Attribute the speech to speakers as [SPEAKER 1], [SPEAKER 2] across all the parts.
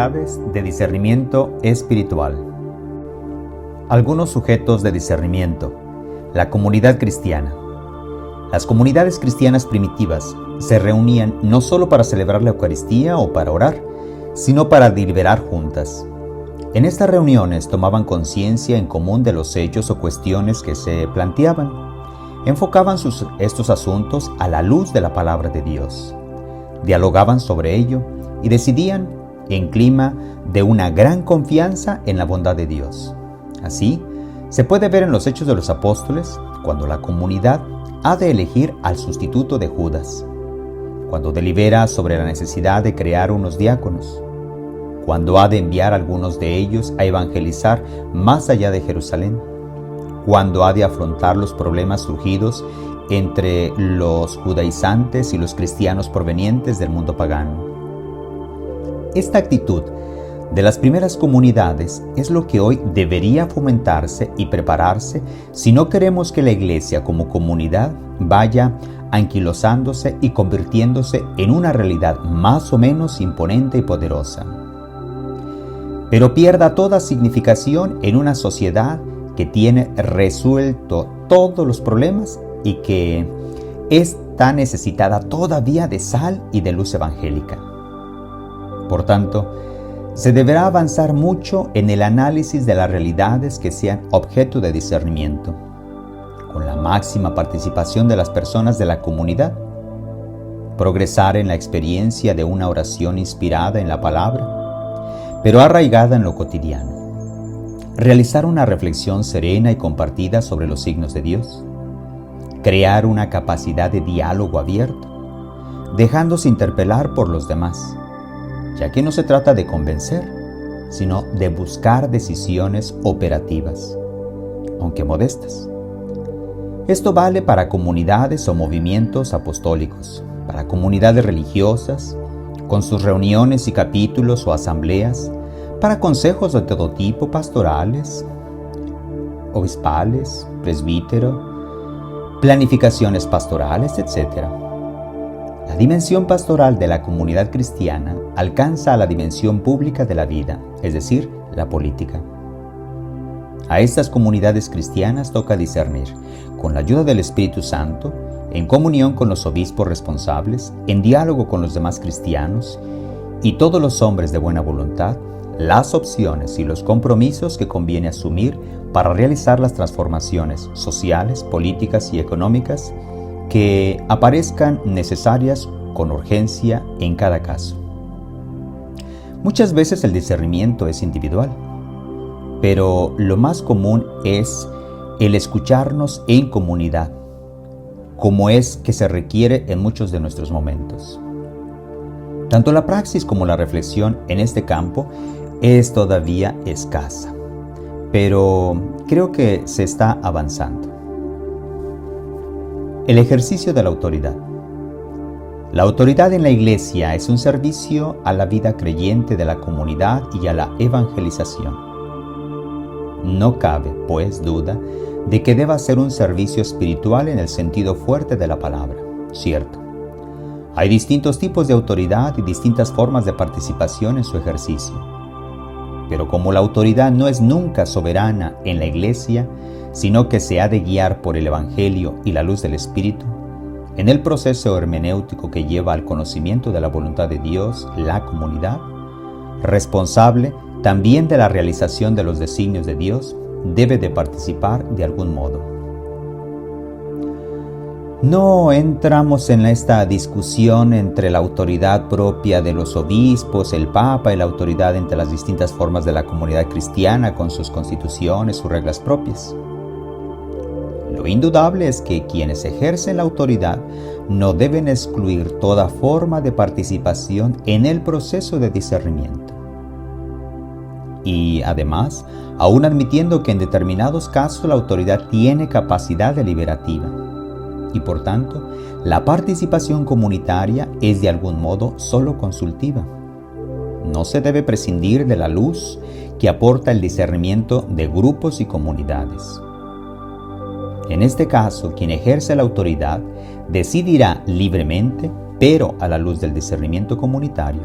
[SPEAKER 1] comunidades de discernimiento espiritual. Algunos sujetos de discernimiento. La comunidad cristiana. Las comunidades cristianas primitivas se reunían no solo para celebrar la Eucaristía o para orar, sino para deliberar juntas. En estas reuniones tomaban conciencia en común de los hechos o cuestiones que se planteaban. Enfocaban estos asuntos a la luz de la palabra de Dios. Dialogaban sobre ello y decidían en clima de una gran confianza en la bondad de Dios. Así, se puede ver en los Hechos de los Apóstoles cuando la comunidad ha de elegir al sustituto de Judas, cuando delibera sobre la necesidad de crear unos diáconos, cuando ha de enviar a algunos de ellos a evangelizar más allá de Jerusalén, cuando ha de afrontar los problemas surgidos entre los judaizantes y los cristianos provenientes del mundo pagano. Esta actitud de las primeras comunidades es lo que hoy debería fomentarse y prepararse si no queremos que la Iglesia como comunidad vaya anquilosándose y convirtiéndose en una realidad más o menos imponente y poderosa, pero pierda toda significación en una sociedad que tiene resuelto todos los problemas y que está necesitada todavía de sal y de luz evangélica. Por tanto, se deberá avanzar mucho en el análisis de las realidades que sean objeto de discernimiento, con la máxima participación de las personas de la comunidad, progresar en la experiencia de una oración inspirada en la palabra, pero arraigada en lo cotidiano, realizar una reflexión serena y compartida sobre los signos de Dios, crear una capacidad de diálogo abierto, dejándose interpelar por los demás, ya que no se trata de convencer, sino de buscar decisiones operativas, aunque modestas. Esto vale para comunidades o movimientos apostólicos, para comunidades religiosas, con sus reuniones y capítulos o asambleas, para consejos de todo tipo, pastorales, obispales, presbítero, planificaciones pastorales, etc. La dimensión pastoral de la comunidad cristiana alcanza a la dimensión pública de la vida, es decir, la política. A estas comunidades cristianas toca discernir, con la ayuda del Espíritu Santo, en comunión con los obispos responsables, en diálogo con los demás cristianos y todos los hombres de buena voluntad, las opciones y los compromisos que conviene asumir para realizar las transformaciones sociales, políticas y económicas que aparezcan necesarias con urgencia en cada caso. Muchas veces el discernimiento es individual, pero lo más común es el escucharnos en comunidad, como es que se requiere en muchos de nuestros momentos. Tanto la praxis como la reflexión en este campo es todavía escasa, pero creo que se está avanzando. El ejercicio de la autoridad. La autoridad en la Iglesia es un servicio a la vida creyente de la comunidad y a la evangelización. No cabe, pues, duda de que deba ser un servicio espiritual en el sentido fuerte de la palabra, cierto. Hay distintos tipos de autoridad y distintas formas de participación en su ejercicio. Pero como la autoridad no es nunca soberana en la Iglesia, sino que se ha de guiar por el Evangelio y la luz del Espíritu, en el proceso hermenéutico que lleva al conocimiento de la voluntad de Dios, la comunidad, responsable también de la realización de los designios de Dios, debe de participar de algún modo. No entramos en esta discusión entre la autoridad propia de los obispos, el Papa y la autoridad entre las distintas formas de la comunidad cristiana con sus constituciones, sus reglas propias. Lo indudable es que quienes ejercen la autoridad no deben excluir toda forma de participación en el proceso de discernimiento. Y además, aún admitiendo que en determinados casos la autoridad tiene capacidad deliberativa y por tanto la participación comunitaria es de algún modo solo consultiva. No se debe prescindir de la luz que aporta el discernimiento de grupos y comunidades. En este caso, quien ejerce la autoridad decidirá libremente, pero a la luz del discernimiento comunitario.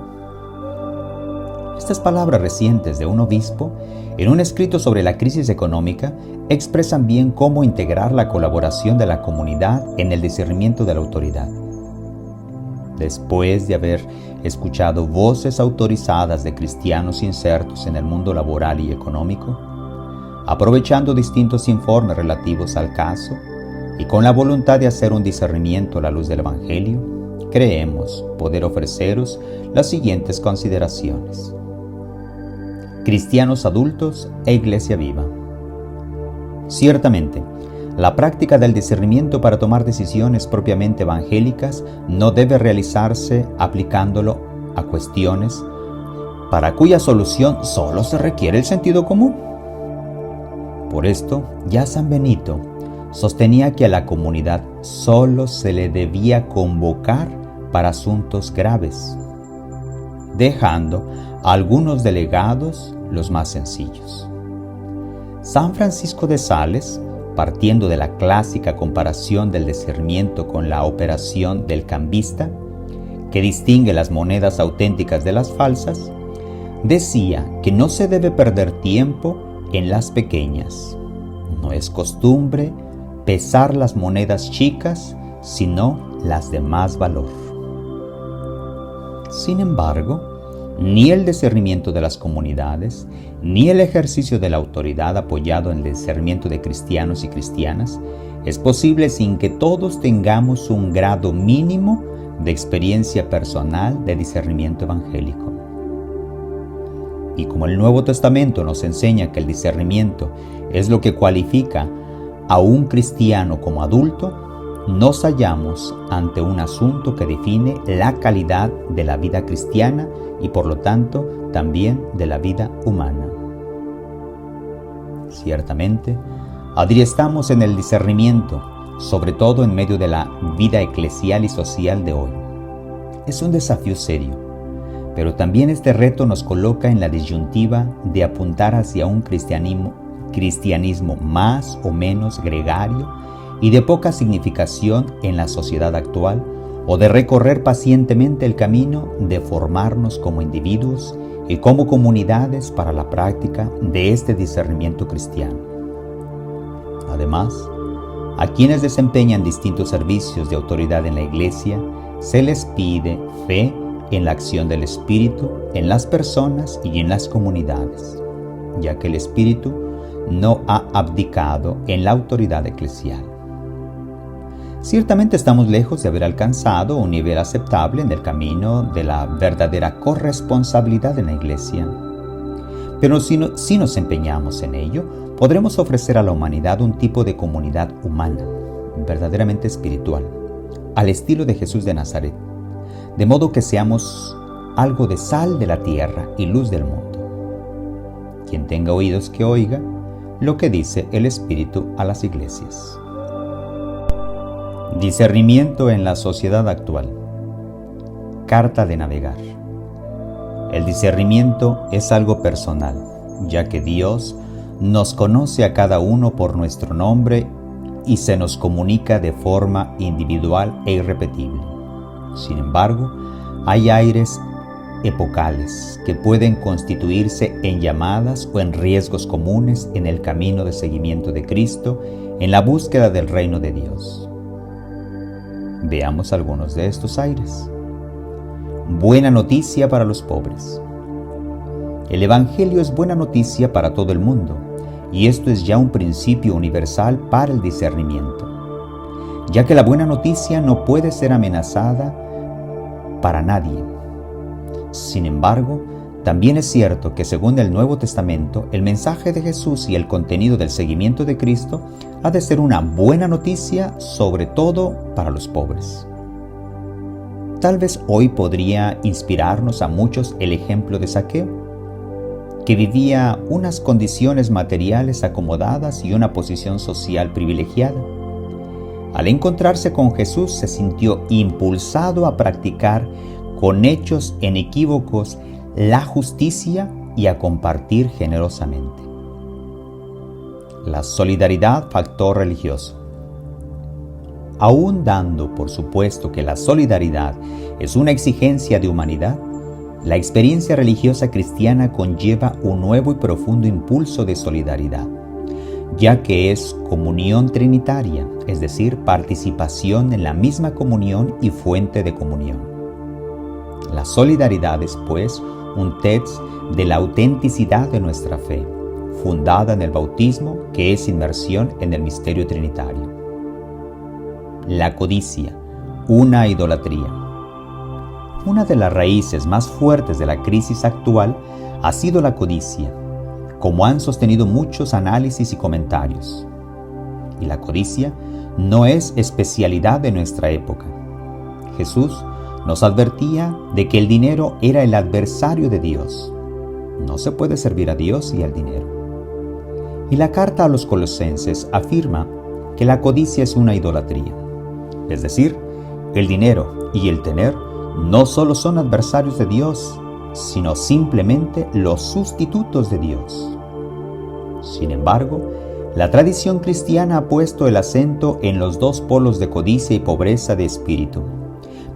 [SPEAKER 1] Estas palabras recientes de un obispo, en un escrito sobre la crisis económica, expresan bien cómo integrar la colaboración de la comunidad en el discernimiento de la autoridad. Después de haber escuchado voces autorizadas de cristianos insertos en el mundo laboral y económico, aprovechando distintos informes relativos al caso y con la voluntad de hacer un discernimiento a la luz del Evangelio, creemos poder ofreceros las siguientes consideraciones. Cristianos adultos e Iglesia viva. Ciertamente, la práctica del discernimiento para tomar decisiones propiamente evangélicas no debe realizarse aplicándolo a cuestiones para cuya solución solo se requiere el sentido común. Por esto, ya San Benito sostenía que a la comunidad solo se le debía convocar para asuntos graves, dejando a algunos delegados los más sencillos. San Francisco de Sales, partiendo de la clásica comparación del discernimiento con la operación del cambista, que distingue las monedas auténticas de las falsas, decía que no se debe perder tiempo en las pequeñas. No es costumbre pesar las monedas chicas, sino las de más valor. Sin embargo, ni el discernimiento de las comunidades, ni el ejercicio de la autoridad apoyado en el discernimiento de cristianos y cristianas es posible sin que todos tengamos un grado mínimo de experiencia personal de discernimiento evangélico. Y como el Nuevo Testamento nos enseña que el discernimiento es lo que cualifica a un cristiano como adulto, nos hallamos ante un asunto que define la calidad de la vida cristiana y por lo tanto también de la vida humana. Ciertamente, adriestamos en el discernimiento, sobre todo en medio de la vida eclesial y social de hoy. Es un desafío serio, pero también este reto nos coloca en la disyuntiva de apuntar hacia un cristianismo más o menos gregario y de poca significación en la sociedad actual, o de recorrer pacientemente el camino de formarnos como individuos y como comunidades para la práctica de este discernimiento cristiano. Además, a quienes desempeñan distintos servicios de autoridad en la Iglesia, se les pide fe en la acción del Espíritu en las personas y en las comunidades, ya que el Espíritu no ha abdicado en la autoridad eclesial. Ciertamente estamos lejos de haber alcanzado un nivel aceptable en el camino de la verdadera corresponsabilidad en la Iglesia. Pero si nos empeñamos en ello, podremos ofrecer a la humanidad un tipo de comunidad humana, verdaderamente espiritual, al estilo de Jesús de Nazaret, de modo que seamos algo de sal de la tierra y luz del mundo. Quien tenga oídos que oiga lo que dice el Espíritu a las iglesias. Discernimiento en la sociedad actual. Carta de navegar. El discernimiento es algo personal, ya que Dios nos conoce a cada uno por nuestro nombre y se nos comunica de forma individual e irrepetible. Sin embargo, hay aires epocales que pueden constituirse en llamadas o en riesgos comunes en el camino de seguimiento de Cristo en la búsqueda del reino de Dios. Veamos algunos de estos aires. Buena noticia para los pobres. El Evangelio es buena noticia para todo el mundo, y esto es ya un principio universal para el discernimiento, ya que la buena noticia no puede ser amenazada para nadie. Sin embargo, también es cierto que según el Nuevo Testamento, el mensaje de Jesús y el contenido del seguimiento de Cristo ha de ser una buena noticia, sobre todo para los pobres. Tal vez hoy podría inspirarnos a muchos el ejemplo de Zaqueo, que vivía unas condiciones materiales acomodadas y una posición social privilegiada. Al encontrarse con Jesús, se sintió impulsado a practicar con hechos inequívocos la justicia y a compartir generosamente. La solidaridad, factor religioso. Aún dando por supuesto que la solidaridad es una exigencia de humanidad, La experiencia religiosa cristiana conlleva un nuevo y profundo impulso de solidaridad, ya que es comunión trinitaria, es decir, participación en la misma comunión y fuente de comunión. La solidaridad es, pues, un test de la autenticidad de nuestra fe, fundada en el bautismo, que es inmersión en el misterio trinitario. La codicia, una idolatría. Una de las raíces más fuertes de la crisis actual ha sido la codicia, como han sostenido muchos análisis y comentarios. Y la codicia no es especialidad de nuestra época. Jesús nos advertía de que el dinero era el adversario de Dios. No se puede servir a Dios y al dinero. Y la carta a los Colosenses afirma que la codicia es una idolatría. Es decir, el dinero y el tener no solo son adversarios de Dios, sino simplemente los sustitutos de Dios. Sin embargo, la tradición cristiana ha puesto el acento en los dos polos de codicia y pobreza de espíritu,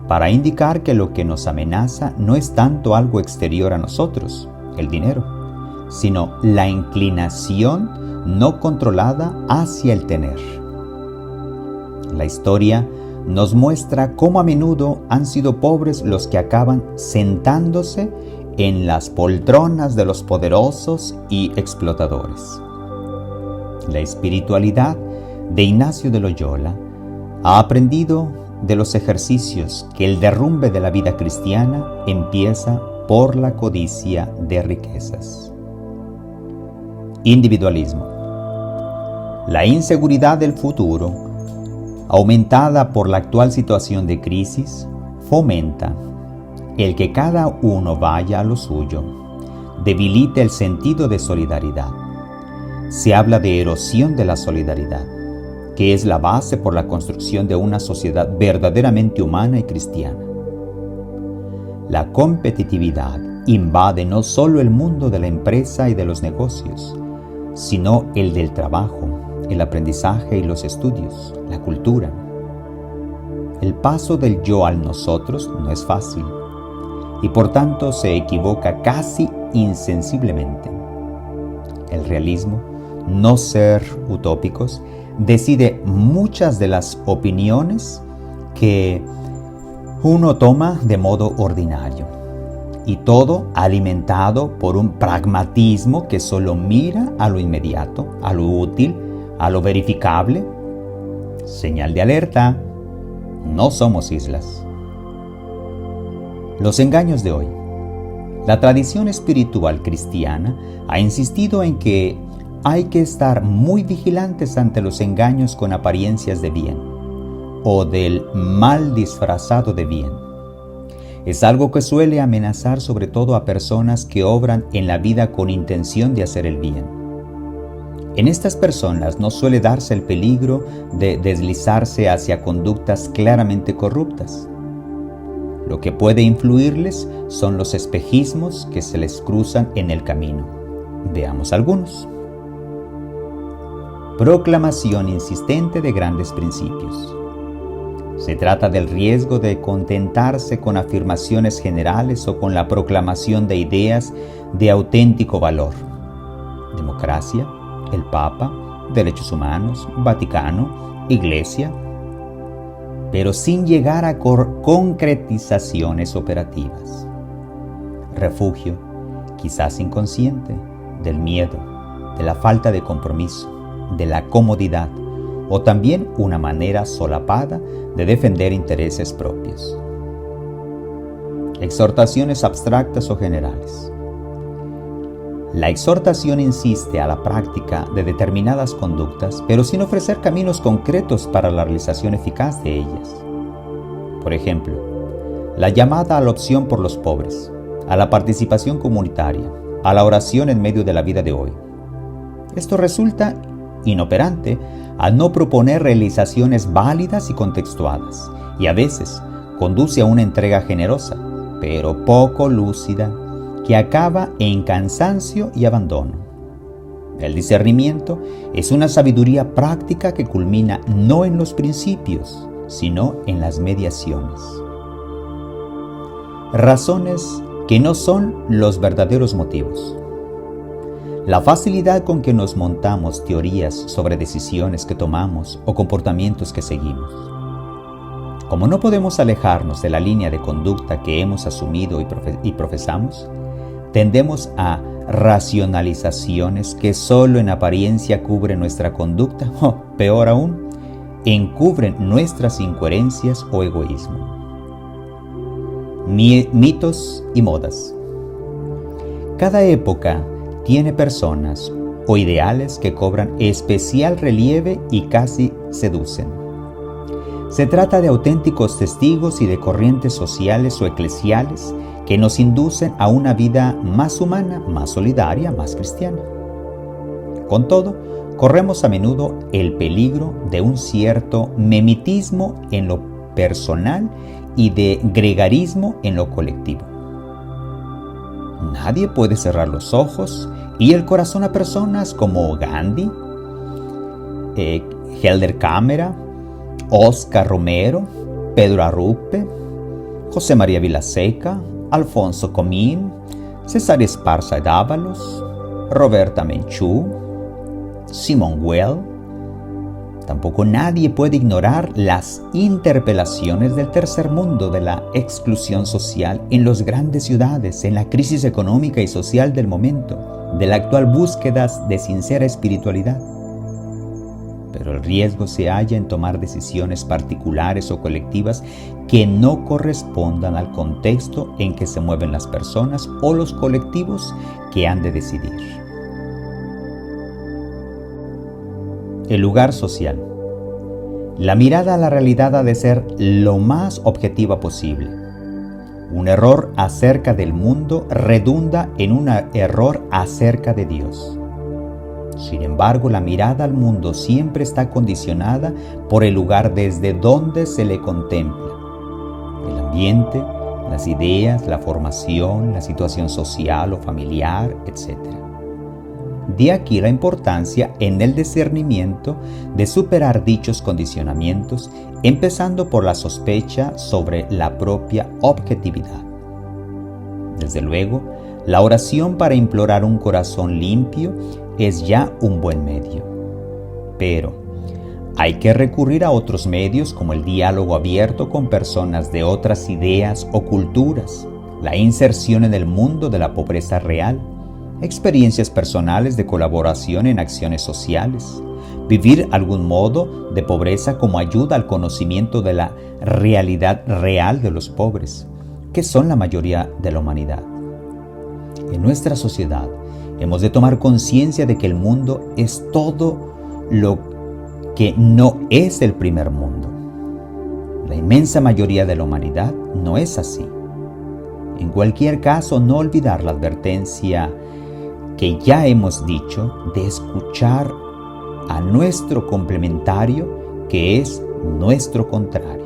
[SPEAKER 1] para indicar que lo que nos amenaza no es tanto algo exterior a nosotros, el dinero, sino la inclinación no controlada hacia el tener. La historia nos muestra cómo a menudo han sido pobres los que acaban sentándose en las poltronas de los poderosos y explotadores. La espiritualidad de Ignacio de Loyola ha aprendido de los ejercicios que el derrumbe de la vida cristiana empieza por la codicia de riquezas. Individualismo. La inseguridad del futuro, aumentada por la actual situación de crisis, fomenta el que cada uno vaya a lo suyo, debilita el sentido de solidaridad. Se habla de erosión de la solidaridad, que es la base por la construcción de una sociedad verdaderamente humana y cristiana. La competitividad invade no solo el mundo de la empresa y de los negocios, sino el del trabajo, el aprendizaje y los estudios, la cultura. El paso del yo al nosotros no es fácil y por tanto se equivoca casi insensiblemente. El realismo, no ser utópicos, decide muchas de las opiniones que uno toma de modo ordinario, y todo alimentado por un pragmatismo que solo mira a lo inmediato, a lo útil, a lo verificable. Señal de alerta: no somos islas. Los engaños de hoy. La tradición espiritual cristiana ha insistido en que hay que estar muy vigilantes ante los engaños con apariencias de bien o del mal disfrazado de bien. Es algo que suele amenazar sobre todo a personas que obran en la vida con intención de hacer el bien. En estas personas no suele darse el peligro de deslizarse hacia conductas claramente corruptas. Lo que puede influirles son los espejismos que se les cruzan en el camino. Veamos algunos. Proclamación insistente de grandes principios. Se trata del riesgo de contentarse con afirmaciones generales o con la proclamación de ideas de auténtico valor. Democracia, el Papa, derechos humanos, Vaticano, Iglesia, pero sin llegar a concretizaciones operativas. Refugio, quizás inconsciente, del miedo, de la falta de compromiso, de la comodidad, o también una manera solapada de defender intereses propios. Exhortaciones abstractas o generales. La exhortación insiste a la práctica de determinadas conductas, pero sin ofrecer caminos concretos para la realización eficaz de ellas. Por ejemplo, la llamada a la opción por los pobres, a la participación comunitaria, a la oración en medio de la vida de hoy. Esto resulta inoperante al no proponer realizaciones válidas y contextuadas, y a veces conduce a una entrega generosa, pero poco lúcida, que acaba en cansancio y abandono. El discernimiento es una sabiduría práctica que culmina no en los principios, sino en las mediaciones. Razones que no son los verdaderos motivos. La facilidad con que nos montamos teorías sobre decisiones que tomamos o comportamientos que seguimos. Como no podemos alejarnos de la línea de conducta que hemos asumido y profesamos, tendemos a racionalizaciones que solo en apariencia cubren nuestra conducta o, peor aún, encubren nuestras incoherencias o egoísmo. Mitos y modas. Cada época tiene personas o ideales que cobran especial relieve y casi seducen. Se trata de auténticos testigos y de corrientes sociales o eclesiales que nos inducen a una vida más humana, más solidaria, más cristiana. Con todo, corremos a menudo el peligro de un cierto memitismo en lo personal y de gregarismo en lo colectivo. Nadie puede cerrar los ojos y el corazón a personas como Gandhi, Helder Cámara, Oscar Romero, Pedro Arrupe, José María Vilaseca, Alfonso Comín, César Esparza Dávalos, Roberta Menchú, Simone Weil. Tampoco nadie puede ignorar las interpelaciones del tercer mundo, de la exclusión social en las grandes ciudades, en la crisis económica y social del momento, de la actual búsqueda de sincera espiritualidad. Pero el riesgo se halla en tomar decisiones particulares o colectivas que no correspondan al contexto en que se mueven las personas o los colectivos que han de decidir. El lugar social. La mirada a la realidad ha de ser lo más objetiva posible. Un error acerca del mundo redunda en un error acerca de Dios. Sin embargo, la mirada al mundo siempre está condicionada por el lugar desde donde se le contempla. El ambiente, las ideas, la formación, la situación social o familiar, etc. De aquí la importancia en el discernimiento de superar dichos condicionamientos, empezando por la sospecha sobre la propia objetividad. Desde luego, la oración para implorar un corazón limpio es ya un buen medio. Pero hay que recurrir a otros medios como el diálogo abierto con personas de otras ideas o culturas, la inserción en el mundo de la pobreza real, experiencias personales de colaboración en acciones sociales, vivir algún modo de pobreza como ayuda al conocimiento de la realidad real de los pobres, que son la mayoría de la humanidad. En nuestra sociedad hemos de tomar conciencia de que el mundo es todo lo que no es el primer mundo. La inmensa mayoría de la humanidad no es así. En cualquier caso, no olvidar la advertencia que ya hemos dicho de escuchar a nuestro complementario, que es nuestro contrario.